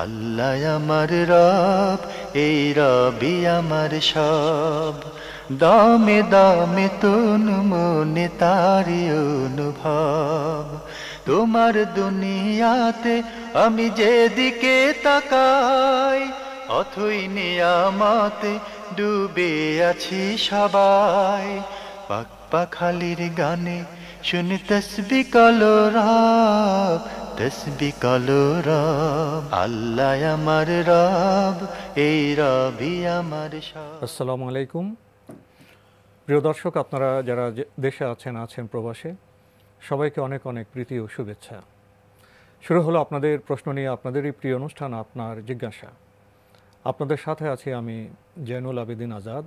আল্লাহ আমার রব, এই রবি আমার সব। দামে দামে তন মনে তারি অনুভব। তোমার দুনিয়াতে আমি যেদিকে তাকাই, অথই নিয়ামতে ডুবে আছি সবাই। পাক পাখালির গানে শুনি তসবিহ কলরব, তসবিহ কলরব। আল্লাহ আমার রব, এই রবি আমার সব। আসসালামু আলাইকুম। প্রিয় দর্শক, আপনারা যারা দেশে আছেন প্রবাসে, সবাইকে অনেক অনেক প্রীতি ও শুভেচ্ছা। শুরু হলো আপনাদের প্রশ্ন নিয়ে আপনাদেরই প্রিয় অনুষ্ঠান আপনার জিজ্ঞাসা। আপনাদের সাথে আছি আমি জয়নুল আবেদিন আজাদ।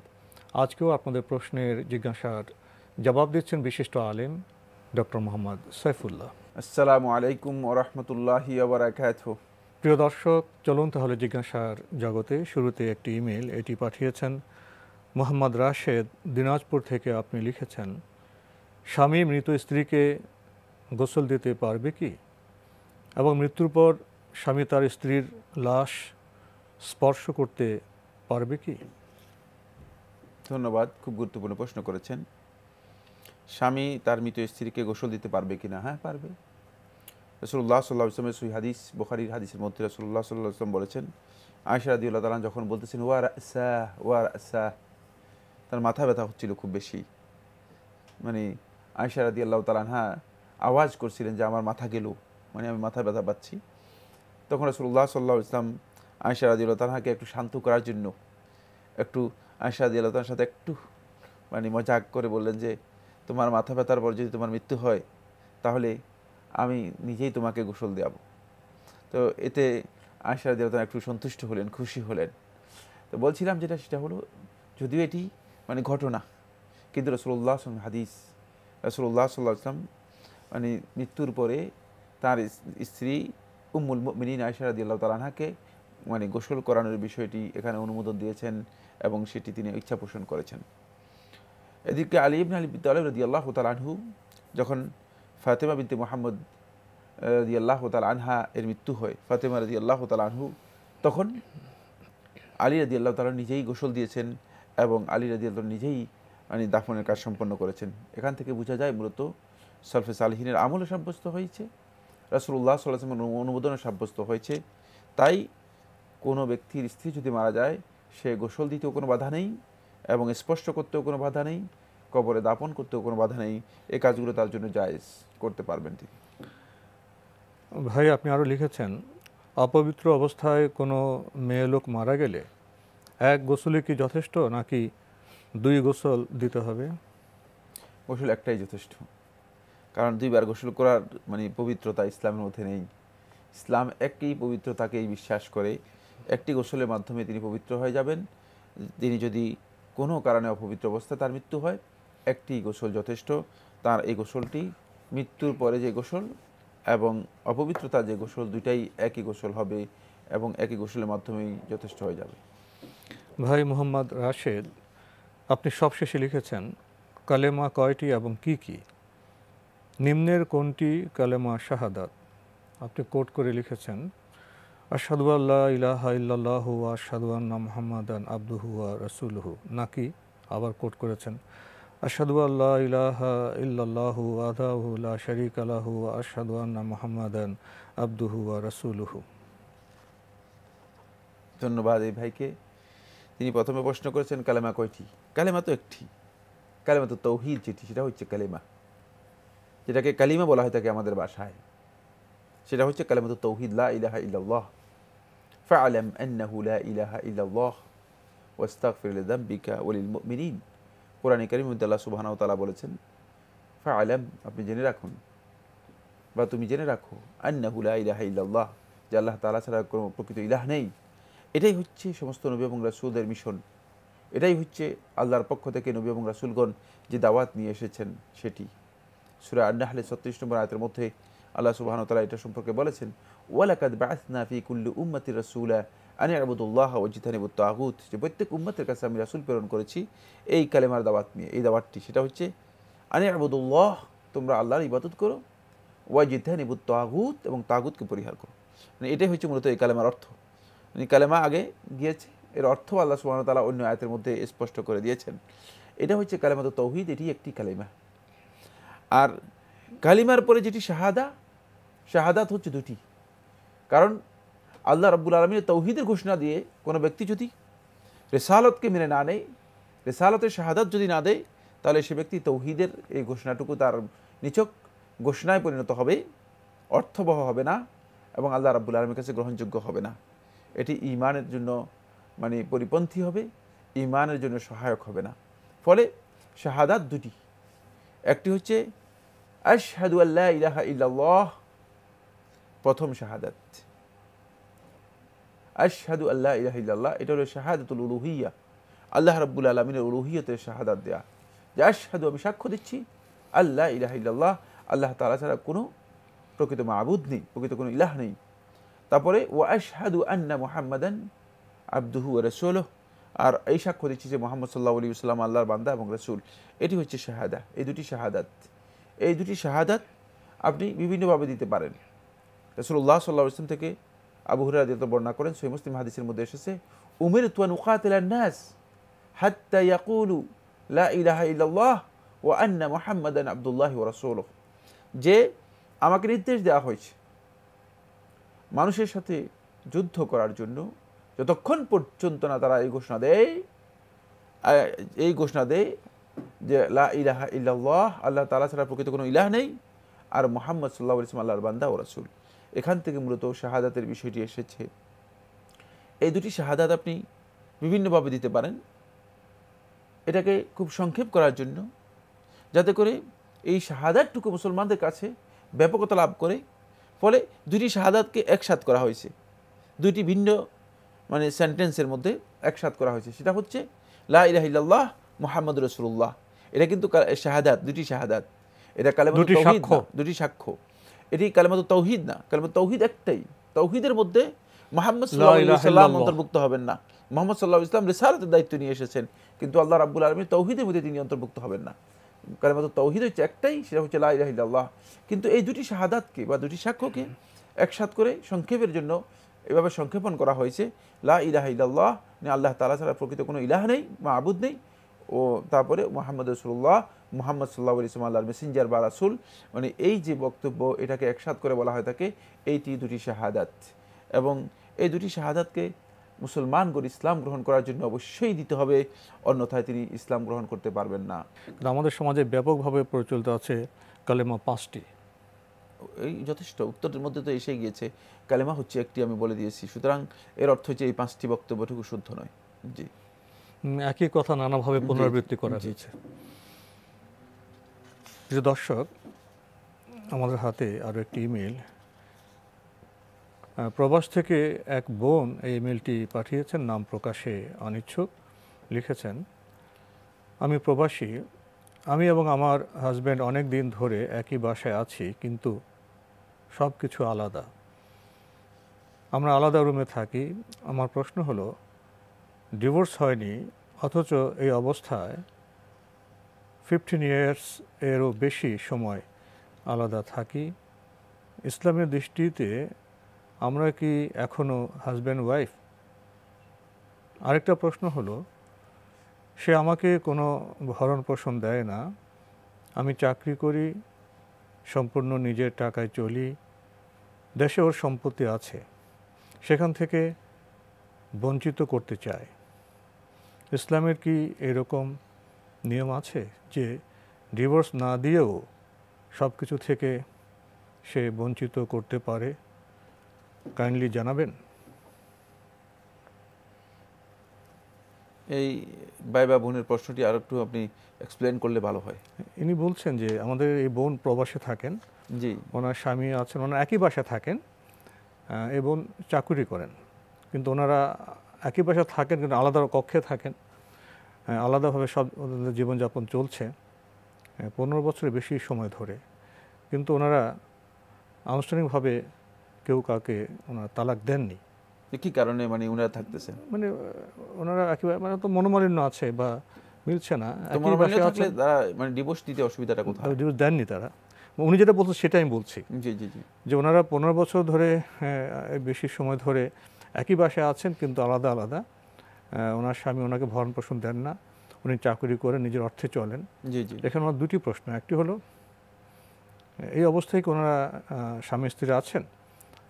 আজকেও আপনাদের প্রশ্নের জিজ্ঞাসার জবাব দিচ্ছেন বিশিষ্ট আলেম ডক্টর মোহাম্মদ সাইফুল্লাহ। আসসালামু আলাইকুম ওয়া রাহমাতুল্লাহি ওয়া বারাকাতুহু। প্রিয় দর্শক, চলুন তাহলে জিজ্ঞাসার জগতে। শুরুতে একটি ইমেল, এটি পাঠিয়েছেন মোহাম্মদ রাশেদ, দিনাজপুর থেকে। আপনি লিখেছেন, স্বামী মৃত স্ত্রীকে গোসল দিতে পারবে কি, এবং মৃত্যুর পর স্বামী তার স্ত্রীর লাশ স্পর্শ করতে পারবে কি? ধন্যবাদ, খুব গুরুত্বপূর্ণ প্রশ্ন করেছেন। স্বামী তার মৃত স্ত্রীকে গোসল দিতে পারবে কিনা? হ্যাঁ, পারবে। রাসূলুল্লাহ সাল্লাল্লাহু আলাইহি ওয়াসাল্লামের সহিহ হাদিস, বুখারীর হাদিসের মধ্যে রাসূলুল্লাহ সাল্লাল্লাহু আলাইহি ওয়াসাল্লাম বলেছেন, আয়েশা রাদিয়াল্লাহু তাআলা যখন বলতেছেন ওয়া রাসা ওয়া রাসা, তার মাথা ব্যথা হচ্ছিল খুব বেশি, মানে আয়েশা রাদিয়াল্লাহু তাআলা আওয়াজ করছিলেন যে আমার মাথা গেল, মানে আমি মাথা ব্যথা পাচ্ছি। তখন রাসূলুল্লাহ সাল্লাল্লাহু আলাইহি ওয়াসাল্লাম আয়েশা রাদিয়াল্লাহু তাআলাকে একটু শান্ত করার জন্য একটু আয়েশা রাদিয়াল্লাহু তাআলার সাথে একটু মানে মজাক করে বললেন যে তোমার মাথা ব্যথার পর যদি তোমার মৃত্যু হয় তাহলে আমি নিজেই তোমাকে গোসল দেওয়াবো। তো এতে আয়েশা রাদিয়াল্লাহু তাআলা একটু সন্তুষ্ট হলেন, খুশি হলেন। তো বলছিলাম সেটা হলো, যদিও এটি মানে ঘটনা, কিন্তু রাসূলুল্লাহ হাদিস, রাসূলুল্লাহ সাল্লাল্লাহু আলাইহি ওয়াসাল্লাম মানে মৃত্যুর পরে তার স্ত্রী উম্মুল মুমিনিন আয়েশা রাদিয়াল্লাহু তাআলা আনহাকে মানে গোসল করানোর বিষয়টি এখানে অনুমোদন দিয়েছেন এবং সেটি তিনি ইচ্ছা পোষণ করেছেন। এদিকে আলী ইবনে আবি তালিব রাদিয়াল্লাহু তাআলা আনহু যখন ফাতেমা বিনতে মুহাম্মদ রাদিয়াল্লাহু তাআলা আনহা এর মৃত্যু হয়, ফাতেমা রাদিয়াল্লাহু তাআলা আনহু তখন আলী রাদিয়াল্লাহু তাআলা নিজেই গোসল দিয়েছেন এবং আলী রাদিয়াল্লাহু নিজেই মানে দাফনের কাজ সম্পন্ন করেছেন। এখান থেকে বোঝা যায় মূলত সলফে সালেহিনের আমলও সাব্যস্ত হয়েছে, রাসূলুল্লাহ সাল্লাল্লাহু আলাইহি ওয়াসাল্লামের অনুমোদনও সাব্যস্ত হয়েছে। তাই কোনো ব্যক্তির স্ত্রী যদি মারা যায়, সে গোসল দিতেও কোনো বাধা নেই এবং স্পর্শ করতেও কোনো বাধা নেই, কবরে দাপন করতেও কোনো বাধা নেই। এই কাজগুলো তার জন্য জায়েজ, করতে পারবেন তিনি। ভাই, আপনি আরও লিখেছেন, অপবিত্র অবস্থায় কোনো মেয়ে লোক মারা গেলে এক গোসলে কি যথেষ্ট, নাকি 2 গোসল দিতে হবে? গোসল একটাই যথেষ্ট, কারণ 2 বার গোসল করার মানে পবিত্রতা ইসলামের মধ্যে নেই। ইসলাম একই পবিত্রতাকেই বিশ্বাস করে, একটি গোসলের মাধ্যমে তিনি পবিত্র হয়ে যাবেন। তিনি যদি কোনো কারণে অপবিত্র অবস্থায় তার মৃত্যু হয়, একটি গোসল যথেষ্ট। তার এই গোসলটি মৃত্যুর পরে যে গোসল এবং অপবিত্রতা যে গোসল, দুইটাই একই গোসল হবে এবং একই গোসলের মাধ্যমেই যথেষ্ট হয়ে যাবে। ভাই মোহাম্মদ রাশেদ, আপনি সবশেষে লিখেছেন, কালেমা কয়টি এবং কি কি? নিম্নের কোনটি কালেমা শাহাদাত? আপনি কোট করে লিখেছেন, আশহাদু আল্লা ইলাহা ইল্লাল্লাহু ওয়া আশহাদু আন্না মুহাম্মাদান আবদুহু ওয়া রাসূলুহু, নাকি আবার কোট করেছেন, আশহাদু আল্লা ইলাহা ইল্লাল্লাহু ওয়াহদাহু লা শারীকা লাহু ওয়া আশহাদু আন্না মুহাম্মাদান আবদুহু ওয়া রাসূলুহু? ধন্যবাদ এই ভাইকে। তিনি প্রথমে প্রশ্ন করেছেন কালেমা কয়টি। কালেমা তো একটি, কালেমা তো তাওহীদ, যেটি সেটা হচ্ছে কালেমা, যেটাকে কালিমা বলা হয় থাকে আমাদের ভাষায়, সেটা হচ্ছে কালেমাতুত তাওহীদ, লা ইলাহা ইল্লাল্লাহ। ফা'লাম আন্নাহু লা ইলাহা ইল্লাল্লাহ ওয়াস্তাগফির লিযামবিকা ওয়া লিল মুমিনিন। কোরআনে কারীমের মধ্যে আল্লাহ সুবহানাহু ওয়া তাআলা বলেছেন, ফা'লাম, আপনি জেনে রাখুন বা তুমি জেনে রাখো, আন্নাহু লা ইলাহা ইল্লাল্লাহ, যে আল্লাহ তাআলা ছাড়া কোনো প্রকৃত ইলাহ নেই। এটাই হচ্ছে সমস্ত নবী এবং রাসূলদের মিশন, এটাই হচ্ছে আল্লাহর পক্ষ থেকে নবী এবং রাসূলগণ যে দাওয়াত নিয়ে এসেছেন সেটি। সূরা আন-নাহলের ৩৬ নম্বর আয়াতের মধ্যে আল্লাহ সুবহানাহু ওয়া তাআলা এটা সম্পর্কে বলেছেন, ওয়ালাকাদ বা'আথনা ফি কুল্লি উম্মাতির রাসূলা আন ই'বুদুল্লাহ ওয়াজতানিবুত তাগুত, যে প্রত্যেক উম্মতের কাছে আমি রাসূল প্রেরণ করেছি এই কালেমার দাওয়াত নিয়ে। এই দাওয়াতটি সেটা হচ্ছে আন ই'বুদুল্লাহ, তোমরা আল্লাহর ইবাদত করো, ওয়াজতানিবুত তাগুত, এবং তাগুতকে পরিহার করো। মানে এটাই হচ্ছে মূলত এই কালেমার অর্থ। মানে কালেমা আগে গিয়েছে, এর অর্থ আল্লাহ সুবহানাহু ওয়া তাআলা অন্য আয়াতের মধ্যে স্পষ্ট করে দিয়েছেন। এটা হচ্ছে কালেমাতুত তাওহীদ, এটি একটি কালেমা। আর কালিমার পরে যেটি শাহাদাত হচ্ছে দুটি। কারণ আল্লাহ রাব্বুল আলামিনের তাওহীদের ঘোষণা দিয়ে কোনো ব্যক্তি যদি রিসালাতকে মেনে না নেয়, রিসালাতের শাহাদাত যদি না দেয়, তাহলে সে ব্যক্তি তাওহীদের এই ঘোষণাটুকু তার নিছক ঘোষণায় পরিণত হবে, অর্থবহ হবে না এবং আল্লাহ রাব্বুল আলামিনের কাছে গ্রহণযোগ্য হবে না। এটি ঈমানের জন্য মানে পরিপন্থী হবে, ঈমানের জন্য সহায়ক হবে না। ফলে শাহাদাত দুটি, একটি হচ্ছে আশহাদু আল্লা ইলাহা ইল্লাল্লাহ, প্রথম শাহাদাত, আশহাদু আল্লা ইলাহা ইল্লাল্লাহ, এটা হলো শাহাদাতুল উলুহিয়্যাহ, আল্লাহ রাব্বুল আলামিনের উলুহিয়তের শাহাদাত দেয়া, যে আশহাদু, আমি সাক্ষ্য দিচ্ছি, আল্লা ইলাহা ইল্লাল্লাহ, আল্লাহ তাআলা ছাড়া কোনো প্রকৃত মাবুদ নেই, প্রকৃত কোনো ইলাহ নেই। তারপরে ওয়া আশহাদু আন্না মুহাম্মাদান আবদুহু ওয়া রাসূলুহু, আর এই সাক্ষ্য দিচ্ছি যে মুহাম্মদ সাল্লাল্লাহু আলাইহি ওয়াসাল্লাম আল্লাহর বান্দা এবং রাসূল। এটি হচ্ছে শাহাদা। এই দুটি শাহাদাত, এই দুটি শাহাদাত আপনি বিভিন্নভাবে দিতে পারেন। রাসূলুল্লাহ সাল্লাল্লাহু আলাইহি ওয়াসাল্লাম থেকে আবু হুরায়রা রাদিয়াল্লাহু বর্ণনা করেন, সহিহ মুসলিম হাদিসের মধ্যে এসেছে, উমিরতু আন উকাতিলান নাস হাত্তা ইয়াকুলু লা ইলাহা ইল্লাল্লাহ ওয়া আন্না মুহাম্মাদান আবদুল্লাহি ওয়া রাসূলুহু, যে আমাকে নির্দেশ দেওয়া হয়েছে মানুষের সাথে যুদ্ধ করার জন্য যতক্ষণ পর্যন্ত না তারা এই ঘোষণা দেয় যে লা ইলাহা ইল্লাল্লাহ, আল্লাহ তাআলা ছাড়া প্রকৃত কোনো ইলাহ নেই, আর মুহাম্মদ সাল্লাল্লাহু আলাইহি ওয়াসাল্লাম আল্লাহর বান্দা ও রাসূল। এখান থেকে মূলত শাহাদাতের বিষয়টি এসেছে। এই দুটি শাহাদাত আপনি বিভিন্নভাবে দিতে পারেন, এটাকে খুব সংক্ষেপ করার জন্য, যাতে করে এই শাহাদাতটুকু মুসলমানদের কাছে ব্যাপকতা লাভ করে। ফলে দুটি শাহাদাতকে একসাথ করা হয়েছে, দুইটি ভিন্ন মানে সেন্টেন্সের মধ্যে একসাথ করা হয়েছে। সেটা হচ্ছে লা ইলাহা ইল্লাল্লাহ মুহাম্মাদুর রাসূলুল্লাহ। এটা কিন্তু শাহাদাত, দুটি শাহাদাত, এটা কালেমাতুত তাওহীদ না, দুটি সাক্ষ্য। এটি কালেমাতুত তাওহীদ না, কালেমাতুত তাওহীদ একটাই। তাওহীদের মধ্যে মুহাম্মদ সাল্লাল্লাহু আলাইহি ওয়াসাল্লাম অন্তর্ভুক্ত হবেন না। মুহাম্মদ সাল্লাল্লাহু আলাইহি ওয়াসাল্লাম রিসালাতের দায়িত্ব নিয়ে এসেছেন, কিন্তু আল্লাহ রাব্বুল আলামিন তাওহীদের মধ্যে তিনি অন্তর্ভুক্ত হবেন না। কালেমাতুত তাওহীদ হচ্ছে একটাই, সেটা হচ্ছে লা ইলাহা ইল্লাল্লাহ। কিন্তু এই দুটি শাহাদাতকে বা দুটি সাক্ষ্যকে একসাথ করে সংক্ষেপের জন্য এভাবে সংক্ষেপণ করা হয়েছে, লা ইলাহা ইল্লাল্লাহ, আল্লাহ তাআলা ছাড়া প্রকৃত কোনো ইলাহ নেই, মাবুদ নেই, ও তারপরে মুহাম্মদ রাসূলুল্লাহ, মুহাম্মদ সাল্লাল্লাহু আলাইহি ওয়াসাল্লাম আল্লাহর মেসেঞ্জার বা রাসূল, মানে এই যে বক্তব্য, এটাকে একসাথ করে বলা হয় থাকে এইটি দুটি শাহাদাত। এবং এই দুটি শাহাদাতকে মুসলমানগণ ইসলাম গ্রহণ করার জন্য অবশ্যই দিতে হবে, অন্যথায় তিনি ইসলাম গ্রহণ করতে পারবেন না। আমাদের সমাজে ব্যাপকভাবে প্রচলিত আছে কালেমা 5টি। এই যথেষ্ট, উত্তরের মধ্যে তো এসে গিয়েছে, কালেমা হচ্ছে একটি, আমি বলে দিয়েছি। সুতরাং এর অর্থ হচ্ছে এই 5টি বক্তব্যটুকু শুদ্ধ নয়। জি, একই কথা নানাভাবে পুনরাবৃত্তি করা হয়েছে। প্রিয় দর্শক, আমাদের হাতে আরও একটি ইমেল, প্রবাস থেকে এক বোন এই ইমেলটি পাঠিয়েছেন, নাম প্রকাশে অনিচ্ছুক। লিখেছেন, আমি প্রবাসী, আমি এবং আমার হাজব্যান্ড অনেক দিন ধরে একই বাসায় আছি, কিন্তু সব কিছু আলাদা। আমরা আলাদা রুমে থাকি। আমার প্রশ্ন হলো, ডিভোর্স হয়নি অথচ এই অবস্থায় 15 ইয়ার্স এরও বেশি সময় আলাদা থাকি। ইসলামের দৃষ্টিতে আমরা কি এখনও হাজব্যান্ড ওয়াইফ? আরেকটা প্রশ্ন হলো, সে আমাকে কোনো ভরণ পোষণ দেয় না। আমি চাকরি করি, সম্পূর্ণ নিজের টাকায় চলি, দেশে ওর সম্পত্তি আছে, সেখান থেকে বঞ্চিত করতে চায়। ইসলামের কি এরকম নিয়ম আছে যে ডিভোর্স না দিয়েও সব কিছু থেকে সে বঞ্চিত করতে পারে? কাইন্ডলি জানাবেন। এই ভাই বা বোনের প্রশ্নটি আর একটু আপনি এক্সপ্লেন করলে ভালো হয়। ইনি বলছেন যে আমাদের এই বোন প্রবাসে থাকেন, জি, ওনার স্বামী আছেন, ওনারা একই বাসায় থাকেন, এই বোন চাকুরি করেন, কিন্তু ওনারা একই বাসায় থাকেন কিন্তু আলাদা কক্ষে থাকেন, আলাদাভাবে সব ওদের জীবনযাপন চলছে 15 বছরের বেশি সময় ধরে। কিন্তু ওনারা আনুষ্ঠানিকভাবে কেউ কাউকে ওনারা তালাক দেননি। কি কারণে মানে ওনারা থাকতেছেন? মানে ওনারা একেবারে মানে তো মনোমালিন্য আছে বা মিলছে না। মানে ডিভোর্স দিতে অসুবিধাটা কোথায়? ডিভোর্স দেননি তারা। উনি যেটা বলছেন সেটা আমি বলছি, জি জি জি, যে ওনারা 15 বছর ধরে বেশি সময় ধরে একই বাসায় আছেন কিন্তু আলাদা আলাদা, ওনার স্বামী ওনাকে ভরণ পোষণ দেন না, উনি চাকরি করে নিজের অর্থে চলেন। জি জি। এখানে আমার দুটি প্রশ্ন, একটি হলো এই অবস্থায় কি ওনারা স্বামী স্ত্রী আছেন,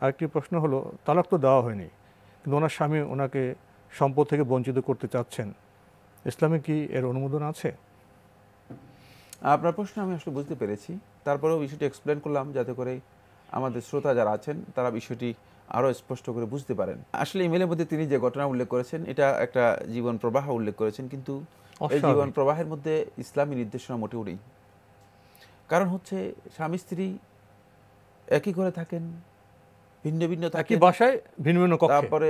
আরেকটি প্রশ্ন হলো তালাক তো দেওয়া হয়নি কিন্তু ওনার স্বামী ওনাকে সম্পদ থেকে বঞ্চিত করতে চাচ্ছেন, ইসলামে কি এর অনুমোদন আছে? আপনার প্রশ্ন আমি আসলে বুঝতে পেরেছি, তারপরেও বিষয়টি এক্সপ্লেন করলাম যাতে করে আমাদের শ্রোতা যারা আছেন তারা বিষয়টি আরও স্পষ্ট করে বুঝতে পারেন। আসলে ইমেলের মধ্যে তিনি যে ঘটনা উল্লেখ করেছেন এটা একটা জীবন প্রবাহ উল্লেখ করেছেন, কিন্তু এই জীবন প্রবাহের মধ্যে ইসলামী নির্দেশনা মোটেও নেই। কারণ হচ্ছে স্বামী স্ত্রী একই ঘরে থাকেন, ভিন্ন ভিন্ন একই বাসায় ভিন্ন ভিন্ন কক্ষে, তারপরে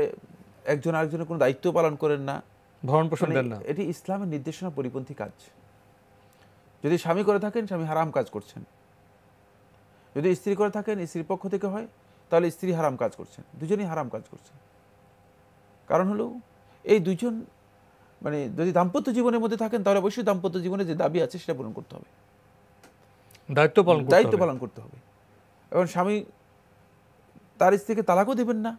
একজন আরেকজনের কোনো দায়িত্ব পালন করেন না, ভরণ পোষণ দেন না। এটি ইসলামের নির্দেশনা পরিপন্থী কাজ। যদি স্বামী করে থাকেন স্বামী হারাম কাজ করছেন, যদি স্ত্রী করে থাকেন স্ত্রীর পক্ষ থেকে হয় তাহলে স্ত্রী হারাম কাজ করছেন, দুজনেই হারাম কাজ করছেন। কারণ হলো এই দুজন মানে যদি দাম্পত্য জীবনের মধ্যে থাকেন তাহলে অবশ্যই দাম্পত্য জীবনে যে দাবি আছে সেটা পূরণ করতে হবে, দায়িত্ব পালন করতে হবে। এবং স্বামী তার স্ত্রীকে তালাকও দেবেন না,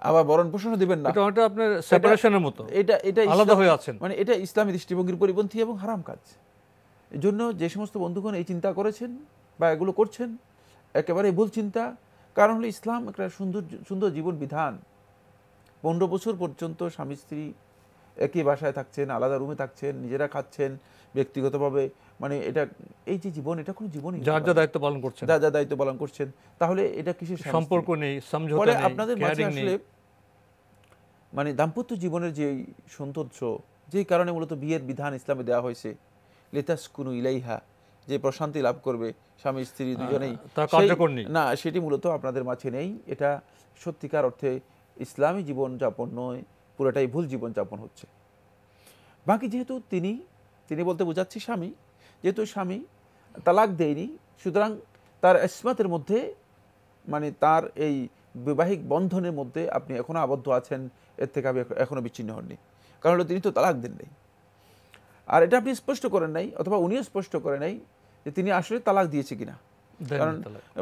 আবার ভরণ পোষণও দিবেন না, এটা আপনার সেপারেশনের মতো, এটা আলাদা হয়ে আছেন, মানে এটা ইসলামী দৃষ্টিভঙ্গির পরিপন্থী এবং হারাম কাজ। এই জন্য যে সমস্ত বন্ধুগণ এই চিন্তা করেছেন বা এগুলো করছেন একেবারে ভুল চিন্তা। কারণ হলো ইসলাম একটা সুন্দর জীবন বিধান। 15 বছর পর্যন্ত স্বামী স্ত্রী একই বাসায় থাকছেন, আলাদা রুমে থাকছেন, নিজেরা খাচ্ছেন ব্যক্তিগতভাবে, মানে এটা এই যে জীবন এটা কোনো জীবনই যার যা দায়িত্ব পালন করছেন, যা দায়িত্ব পালন করছেন, তাহলে এটা কিসের সম্পর্ক নেই, সমঝোতা নেই, আপনাদের মাঝে আসলে মানে দাম্পত্য জীবনের যে সৌন্দর্য, যেই কারণে মূলত বিয়ের বিধান ইসলামে দেওয়া হয়েছে, লিতাসকুনু ইলাইহা, যে প্রশান্তি লাভ করবে স্বামী স্ত্রী দুজনেই, না সেটি মূলত আপনাদের মাঝে নেই। এটা সত্যিকার অর্থে ইসলামী জীবন যাপন নয়, পুরোটাই ভুল জীবন যাপন হচ্ছে। বাকি যেহেতু তিনি বলতে বোঝাচ্ছি স্বামী, যেহেতু স্বামী তালাক দেয়নি, সুতরাং তার ইসমাতের মধ্যে মানে তার এই বৈবাহিক বন্ধনের মধ্যে আপনি এখনো আবদ্ধ আছেন, এর থেকে আপনি এখনো বিচ্ছিন্ন হননি। কারণ হলো তিনি তো তালাক দেন নাই, আর এটা আপনি স্পষ্ট করেন নাই অথবা উনিও স্পষ্ট করে নাই যে তিনি আসলে তালাক দিয়েছে কিনা। কারণ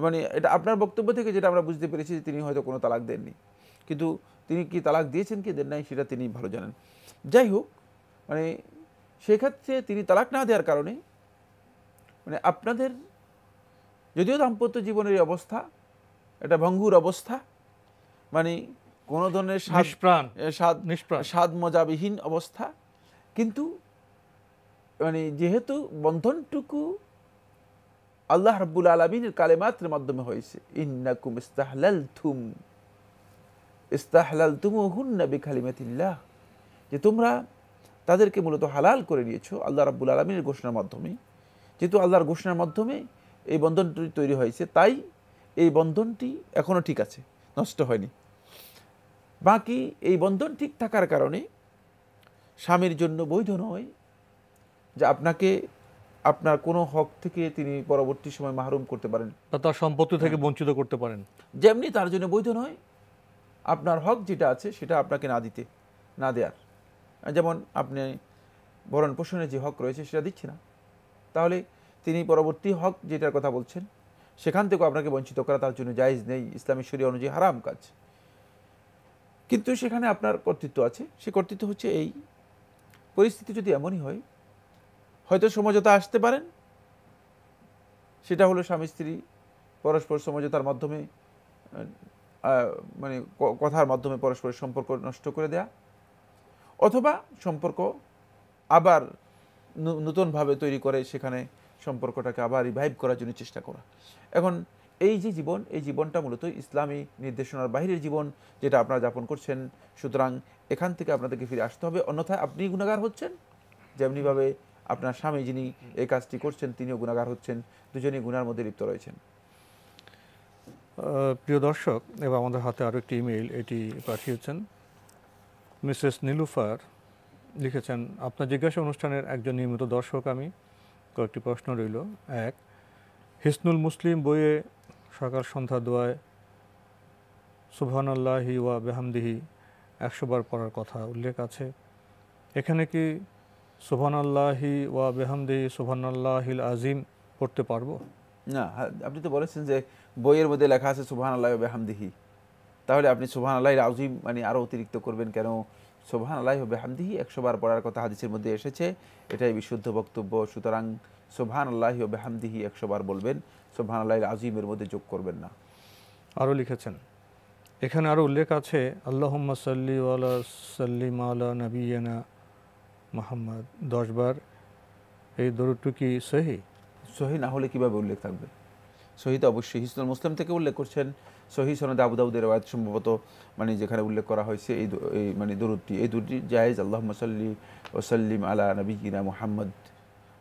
মানে এটা আপনার বক্তব্য থেকে যেটা আমরা বুঝতে পেরেছি যে তিনি হয়তো কোনো তালাক দেননি, কিন্তু তিনি কি তালাক দিয়েছেন কি দেন নাই সেটা তিনি ভালো জানেন। যাই হোক, মানে সেক্ষেত্রে তিনি তালাক না দেওয়ার কারণে মানে আপনাদের যদিও দাম্পত্য জীবনের এই অবস্থা এটা ভঙ্গুর অবস্থা, মানে কোনো ধরনের স্বাদ মজাবিহীন অবস্থা, কিন্তু মানে যেহেতু বন্ধনটুকু আল্লাহ রাব্বুল আলামিনের কালেমাতের মাধ্যমে হয়েছে, ইন্নাকুম ইস্তাহলালতুমুহুন্না বিকালিমাতিল্লাহ, যে তোমরা তাদেরকে মূলত হালাল করে নিয়েছো আল্লাহ রাব্বুল আলামিনের ঘোষণার মাধ্যমে। যেহেতু আল্লাহর ঘোষণার মাধ্যমে এই বন্ধনটি তৈরি হয়েছে, তাই এই বন্ধনটি এখনো ঠিক আছে, নষ্ট হয়নি। বাকি এই বন্ধন ঠিক থাকার কারণে স্বামীর জন্য বৈধ নয় যে আপনাকে আপনার কোনো হক থেকে তিনি পরবর্তী সময় মাহরুম করতে পারেন, তার সম্পত্তি থেকে বঞ্চিত করতে পারেন। যেমনি তার জন্য বৈধ নয় আপনার হক যেটা আছে সেটা আপনাকে না দেওয়ার। যেমন আপনি ভরণ পোষণের যে হক রয়েছে সেটা দিচ্ছে না, তাহলে তিনি পরবর্তী হক যেটার কথা বলছেন সেখান থেকেও আপনাকে বঞ্চিত করা তার জন্য জায়েজ নেই, ইসলামী শরীয়ত অনুযায়ী হারাম কাজ। কিন্তু সেখানে আপনার কর্তৃত্ব আছে, সে কর্তৃত্ব হচ্ছে এই পরিস্থিতি যদি এমনই হয় হয়তো সমঝোতা আসতে পারেন, সেটা হলো স্বামী স্ত্রী পরস্পর সমঝোতার মাধ্যমে মানে কথার মাধ্যমে পরস্পরের সম্পর্ক নষ্ট করে দেয়া, অথবা সম্পর্ক আবার নতুনভাবে তৈরি করে সেখানে সম্পর্কটাকে আবার রিভাইভ করার জন্য চেষ্টা করা। এখন এই যে জীবন, এই জীবনটা মূলত ইসলামী নির্দেশনার বাহিরের জীবন যেটা আপনারা যাপন করছেন, সুতরাং এখান থেকে আপনাদেরকে ফিরে আসতে হবে, অন্যথায় আপনি গুনাহগার হচ্ছেন, যেমনিভাবে আপনার স্বামী যিনি এই কাজটি করছেন তিনিও গুনাহগার হচ্ছেন, দুজনেই গুনার মধ্যে লিপ্ত রয়েছেন। প্রিয় দর্শক, এবার আমাদের হাতে আরও একটি ইমেইল, এটি পাঠিয়েছেন মিসেস নীলুফার, লিখেছেন আপনার জিজ্ঞাসা অনুষ্ঠানের একজন নিয়মিত দর্শক আমি, কয়েকটি প্রশ্ন রইল। এক, হিসনুল মুসলিম বইয়ে সকাল সন্ধ্যা দোয়ায় সুবহানাল্লাহি ওয়া বিহামদিহি 100 বার পড়ার কথা উল্লেখ আছে, এখানে কি সুবহানাল্লাহি ওয়া বিহামদিহি সুবহানাল্লাহিল আজিম পড়তে পারবো? না, আপনি তো বলেছেন যে বইয়ের মধ্যে লেখা আছে সুবহানাল্লাহি ওয়া বিহামদিহি, তাহলে আপনি সুবহানাল্লাহিল আযীম মানে আরও অতিরিক্ত করবেন কেন? সুবহানাল্লাহি ওয়া বিহামদিহি 100 বার পড়ার কথা হাদিসের মধ্যে এসেছে, এটাই বিশুদ্ধ বক্তব্য। সুতরাং সুবহানাল্লাহি ওয়া বিহামদিহি 100 বার বলবেন, সুবহানাল্লাহিল আযীমের মধ্যে যোগ করবেন না। আরও লিখেছেন, এখানে আরও উল্লেখ আছে আল্লাহুম্মা সাল্লি ওয়ালা সাল্লিম আলা নবিয়িনা মুহাম্মদ 10 বার, এই দরুদটি কি সহিহ? সহিহ না হলে কিভাবে উল্লেখ থাকবে? সহিহ তো অবশ্যই হিসনুল মুসলিম থেকে উল্লেখ করছেন, সহিহ সনদে আবু দাউদের রওয়ায়াত সম্ভবত মানে যেখানে উল্লেখ করা হয়েছে এই মানে দরুদটি জায়েজ। আল্লাহুম্মা সাল্লি ওয়া সাল্লিম আলা নবিয়িনা মুহাম্মদ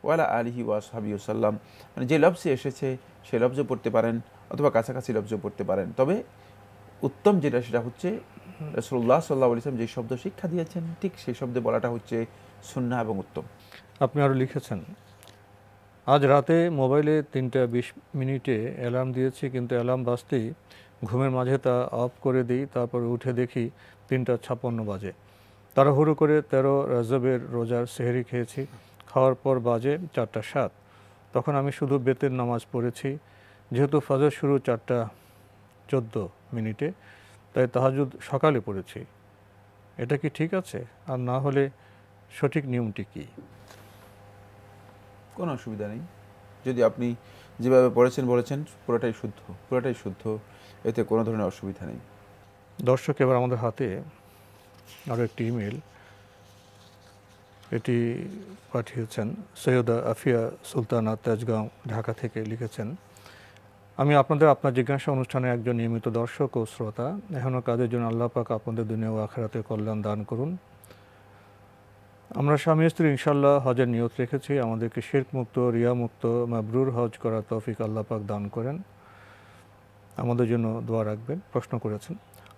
ওয়া আলা আলিহি ওয়া আসহাবিহি ওয়াসাল্লাম, মানে যে লফজে এসেছে সেই লফজও পড়তে পারেন অথবা কাছাকাছি লফজও পড়তে পারেন। তবে উত্তম যেটা সেটা হচ্ছে রাসূলুল্লাহ সাল্লাল্লাহু আলাইহি ওয়াসাল্লাম যে শব্দ শিক্ষা দিয়েছেন ঠিক সেই শব্দে বলাটা হচ্ছে সুন্নাহ এবং উত্তম। আপনি আরও লিখেছেন, আজ রাতে মোবাইলে 3টা 20 মিনিটে অ্যালার্ম দিয়েছি, কিন্তু অ্যালার্ম বাজতেই ঘুমের মাঝে তা অফ করে দিই, তারপর উঠে দেখি 3টা 56 বাজে। তাড়াহুড়ো করে 13 রজবের রোজার সেহরি খেয়েছি, খাওয়ার পর বাজে 4টা 7। তখন আমি শুধু বেতের নামাজ পড়েছি, যেহেতু ফজর শুরু 4টা 14 মিনিটে, তাই তাহাজ্জুদ সকালে পড়েছি। এটা কি ঠিক আছে? আর না হলে সঠিক নিয়মটি কী? কোনো অসুবিধা নেই, যদি আপনি যেভাবে পড়েছেন বলেছেন পুরোটাই শুদ্ধ, এতে কোনো ধরনের অসুবিধা নেই। দর্শক, এবার আমাদের হাতে আরও একটি ইমেল, এটি পাঠিয়েছেন সৈয়দা আফিয়া সুলতানা তেজগাঁও, ঢাকা থেকে লিখেছেন, আমি আপনার জিজ্ঞাসা অনুষ্ঠানে একজন নিয়মিত দর্শক ও শ্রোতা। এখনও কাজের জন্য আল্লাহ পাক আপনাদের দুনিয়া ও আখিরাতে কল্যাণ দান করুন। আমরা স্বামী স্ত্রী ইনশাআল্লাহ হজের নিয়ত রেখেছি, আমাদেরকে শিরক মুক্ত, রিয়া মুক্ত, মাবরুর হজ করার তৌফিক আল্লাহ পাক দান করেন। আমাদের জন্য দোয়া রাখবেন। প্রশ্ন করেছেন,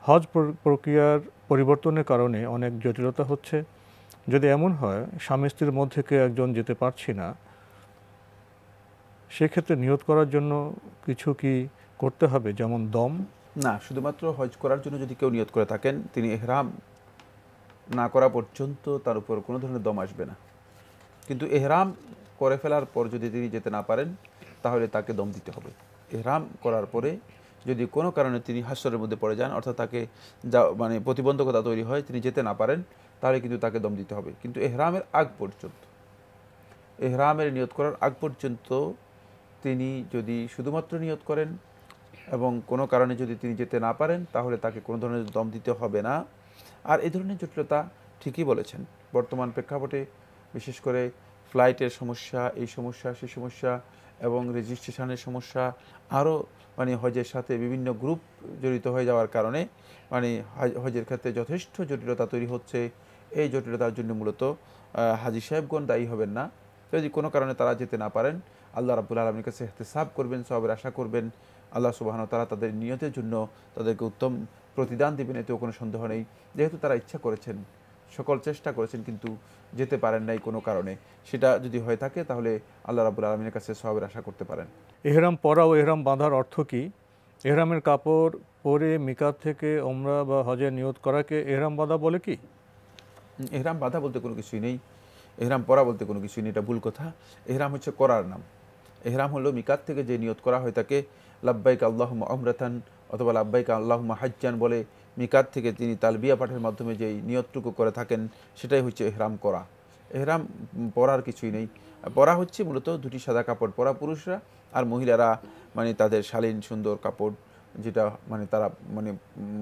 হজ প্রক্রিয়ার পরিবর্তনের কারণে অনেক জটিলতা হচ্ছে। যদি এমন হয় স্বামী স্ত্রীর মধ্যে কেউ একজন যেতে পারছি না, সেক্ষেত্রে নিয়ত করার জন্য কিছু কি করতে হবে, যেমন দম? না, শুধুমাত্র হজ করার জন্য যদি কেউ নিয়ত করে থাকেন, তিনি ইহরাম না করা পর্যন্ত তার উপর কোনো ধরনের দম আসবে না। কিন্তু ইহরাম করে ফেলার পর যদি তিনি যেতে না পারেন, তাহলে তাকে দম দিতে হবে। ইহরাম করার পরে যদি কোনো কারণে তিনি হাসরের মধ্যে পড়ে যান, অর্থাৎ তাকে যা মানে প্রতিবন্ধকতা তৈরি হয়, তিনি যেতে না পারেন, তাহলে কিন্তু তাকে দম দিতে হবে। কিন্তু ইহরামের আগ পর্যন্ত, ইহরামের নিয়ত করার আগ পর্যন্ত তিনি যদি শুধুমাত্র নিয়ত করেন এবং কোনো কারণে যদি তিনি যেতে না পারেন, তাহলে তাকে কোনো ধরনের দম দিতে হবে না। আর এই ধরনের জটিলতা ঠিকই বলেছেন, বর্তমান প্রেক্ষাপটে বিশেষ করে ফ্লাইটের সমস্যা, এই সমস্যা, সেই সমস্যা এবং রেজিস্ট্রেশনের সমস্যা, আরও মানে হজের সাথে বিভিন্ন গ্রুপ জড়িত হয়ে যাওয়ার কারণে মানে হজের ক্ষেত্রে যথেষ্ট জটিলতা তৈরি হচ্ছে। এই জটিলতার জন্য মূলত হাজী সাহেবগণ দায়ী হবেন না। যদি কোনো কারণে তারা যেতে না পারেন, আল্লাহ রাব্বুল আলামিনের কাছে ইহতিসাব করবেন, সওয়াবের আশা করবেন। আল্লাহ সুবহানাহু ওয়া তাআলা তাদের নিয়তের জন্য তাদেরকে উত্তম প্রতিদান দিবেন, এতেও কোনো সন্দেহ নেই। যেহেতু তারা ইচ্ছা করেছেন, সকল চেষ্টা করেছেন, কিন্তু যেতে পারেন নাই কোনো কারণে, সেটা যদি হয়ে থাকে তাহলে আল্লাহ রাব্বুল আলামিনের কাছে সওয়াবের আশা করতে পারেন। ইহরাম পরা ও ইহরাম বাঁধার অর্থ কী? ইহরামের কাপড় পরে মিকাত থেকে ওমরা বা হজের নিয়ত করাকে ইহরাম বাঁধা বলে কি? ইহরাম বাঁধা বলতে কোনো কিছুই নেই, ইহরাম পরা বলতে কোনো কিছুই নেই, এটা ভুল কথা। ইহরাম হচ্ছে করার নাম। ইহরাম হলো মিকাত থেকে যে নিয়ত করা হয় তাকে লাব্বাইক আল্লাহুম্মা উমরাতান অথবা লাব্বাইক আল্লাহুম্মা হাজ্জান বলে মিকাত থেকে তিনি তালবিয়া পাঠের মাধ্যমে যেই নিয়তটুকু করে থাকেন, সেটাই হচ্ছে ইহরাম করা। ইহরাম পরার কিছুই নেই। পরা হচ্ছে মূলত দুটি সাদা কাপড় পরা পুরুষরা, আর মহিলারা মানে তাদের শালীন সুন্দর কাপড়, যেটা মানে তারা মানে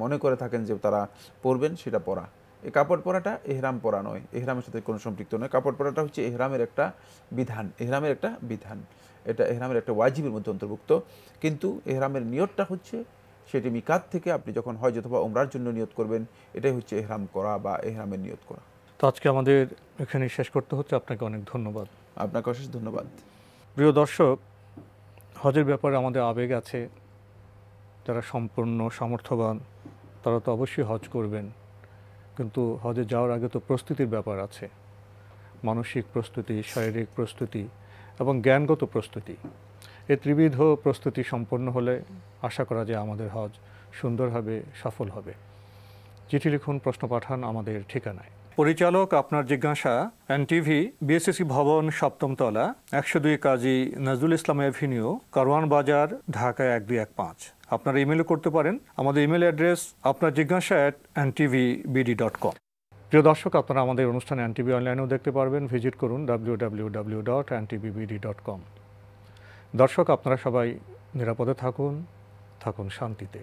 মনে করে থাকেন যে তারা পরবেন, সেটা পরা। এই কাপড় পরাটা ইহরাম পরা নয়, ইহরামের সাথে কোনো সম্পৃক্ত নয়। কাপড় পরাটা হচ্ছে ইহরামের একটা বিধান, ইহরামের একটা বিধান, এটা ইহরামের একটা ওয়াজিবের মধ্যে অন্তর্ভুক্ত। কিন্তু ইহরামের নিয়তটা হচ্ছে সেটি মিকাত থেকে আপনি যখন হজ অথবা উমরার জন্য নিয়ত করবেন, এটাই হচ্ছে ইহরাম করা বা ইহরামের নিয়ত করা। তো আজকে আমাদের এখানে শেষ করতে হচ্ছে। আপনাকে অনেক ধন্যবাদ। আপনাকে অশেষ ধন্যবাদ। প্রিয় দর্শক, হজের ব্যাপারে আমাদের আবেগ আছে। যারা সম্পূর্ণ সামর্থ্যবান তারা তো অবশ্যই হজ করবেন, কিন্তু হজে যাওয়ার আগে তো প্রস্তুতির ব্যাপার আছে। মানসিক প্রস্তুতি, শারীরিক প্রস্তুতি এবং জ্ঞানগত প্রস্তুতি, এই ত্রিবিধ প্রস্তুতি সম্পন্ন হলে আশা করা যায় আমাদের হজ সুন্দর হবে, সফল হবে। চিঠি লিখুন, প্রশ্ন পাঠান আমাদের ঠিকানায়। পরিচালক আপনার জিজ্ঞাসা, এনটিভি, বিএসসি ভবন, 7ম তলা, 102 কাজী নজরুল ইসলাম এভিনিউ, কারওয়ান বাজার, ঢাকা 1215। আপনারা ইমেলও করতে পারেন। আমাদের ইমেল অ্যাড্রেস আপনার জিজ্ঞাসা @ntvbd.com। প্রিয় দর্শক, আপনারা আমাদের অনুষ্ঠানে এনটিভি অনলাইনেও দেখতে পারবেন। ভিজিট করুন www.ntvbd.com। দর্শক, আপনারা সবাই নিরাপদে থাকুন, থাকুন শান্তিতে।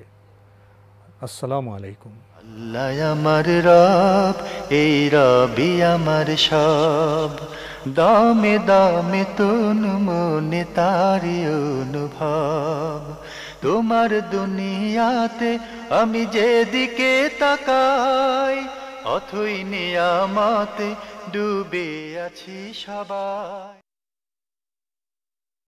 আসসালামু আলাইকুম। আল্লাহ আমার রব, এই রবি আমার সব, দামে দামে তুন মনে তারি অনুভব। তোমার দুনিয়াতে আমি যেদিকে তাকাই, অথই নিয়ামতে ডুবে আছি সবাই।